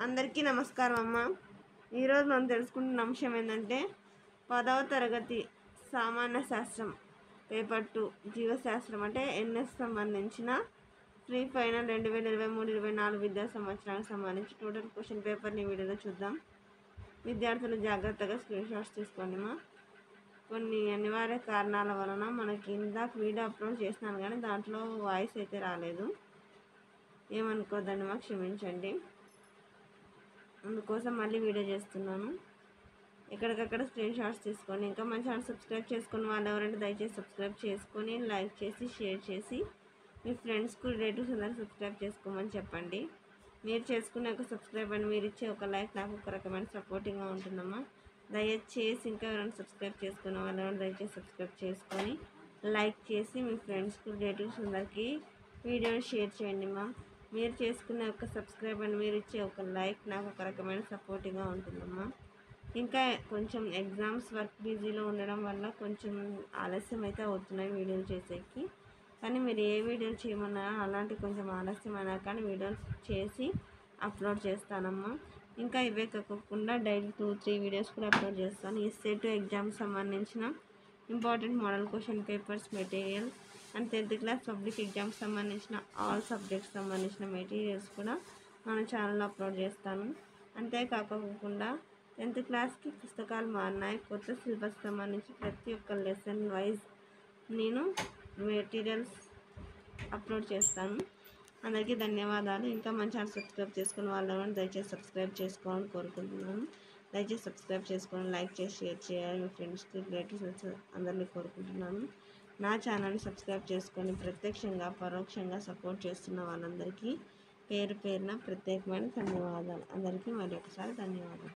అందరికీ నమస్కారం అమ్మ. ఈరోజు మనం తెలుసుకుంటున్న అంశం ఏంటంటే 10వ తరగతి సామాన్య శాస్త్రం పేపర్ 2 జీవశాస్త్రం అంటే ఎన్ఎస్ సంబంధించిన ప్రీ ఫైనల్ 2023-24 విద్యా సంవత్సరానికి సంబంధించి టోటల్ క్వశ్చన్ పేపర్ని వీడియోలో చూద్దాం. విద్యార్థులు జాగ్రత్తగా స్క్రీన్ షాట్స్ తీసుకోండి మా. కొన్ని అనివార్య కారణాల వలన మనకి ఇందాక వీడియో అప్లోడ్ చేసినాను కానీ దాంట్లో వాయిస్ అయితే రాలేదు, ఏమనుకోదండి మాకు క్షమించండి. అందుకోసం మళ్ళీ వీడియో చేస్తున్నాను. ఎక్కడికక్కడ స్క్రీన్ షాట్స్ తీసుకొని ఇంకా మన ఛానల్ సబ్స్క్రైబ్ చేసుకుని వాళ్ళు ఎవరంటే దయచేసి సబ్స్క్రైబ్ చేసుకొని లైక్ చేసి షేర్ చేసి మీ ఫ్రెండ్స్కు రిలేటివ్స్ అందరూ సబ్స్క్రైబ్ చేసుకోమని చెప్పండి. మీరు చేసుకునే ఒక సబ్స్క్రైబ్ అని మీరు ఇచ్చే ఒక లైక్ నాకు ఒక రకమైన సపోర్టింగ్గా ఉంటుందమ్మా. దయచేసి ఇంకా ఎవరైనా సబ్స్క్రైబ్ చేసుకున్న వాళ్ళు ఎవరైనా దయచేసి సబ్స్క్రైబ్ చేసుకొని లైక్ చేసి మీ ఫ్రెండ్స్కు రిలేటివ్స్ అందరికీ వీడియోని షేర్ చేయండి మా. మీరు చేసుకునే ఒక సబ్స్క్రైబ్ అని మీరు ఇచ్చే ఒక లైక్ నాకు ఒక రకమైన సపోర్టివ్గా ఉంటుందమ్మా. ఇంకా కొంచెం ఎగ్జామ్స్ వర్క్ బిజీలో ఉండడం వల్ల కొంచెం ఆలస్యం అయితే అవుతున్నాయి వీడియోలు చేసేకి, కానీ మీరు ఏ వీడియోలు చేయమన్నా అలాంటి కొంచెం ఆలస్యమైనా కానీ వీడియోలు చేసి అప్లోడ్ చేస్తానమ్మా. ఇంకా ఇవే కాకుండా డైలీ 2-3 వీడియోస్ కూడా అప్లోడ్ చేస్తాను. ఎస్ఏ2 ఎగ్జామ్ సంబంధించిన important model question papers material and 10th class public exams సంబంధించిన ఆల్ సబ్జెక్ట్స్ సంబంధించిన మెటీరియల్స్ కూడా మన ఛానల్లో అప్లోడ్ చేస్తాను. అంతేకాకుండా 10th క్లాస్కి పుస్తకాలు మారినాయి, కొత్త సిలబస్ సంబంధించి ప్రతి ఒక్క లెసన్ వైజ్ నేను మెటీరియల్స్ అప్లోడ్ చేస్తాను. అందరికీ ధన్యవాదాలు. ఇంకా మన ఛానల్ సబ్స్క్రైబ్ చేసుకుని వాళ్ళు దయచేసి సబ్స్క్రైబ్ చేసుకోవాలని కోరుకుంటున్నాను. దయచేసి సబ్స్క్రైబ్ చేసుకొని లైక్ చేసి షేర్ చేయాలి మీ ఫ్రెండ్స్కి రిలేటివ్స్ అందరినీ కోరుకుంటున్నాను. నా ఛానల్ని సబ్స్క్రైబ్ చేసుకొని ప్రత్యక్షంగా పరోక్షంగా సపోర్ట్ చేస్తున్న వాళ్ళందరికీ పేరు పేరున ప్రత్యేకమైన ధన్యవాదాలు. అందరికీ మరొకసారి ధన్యవాదాలు.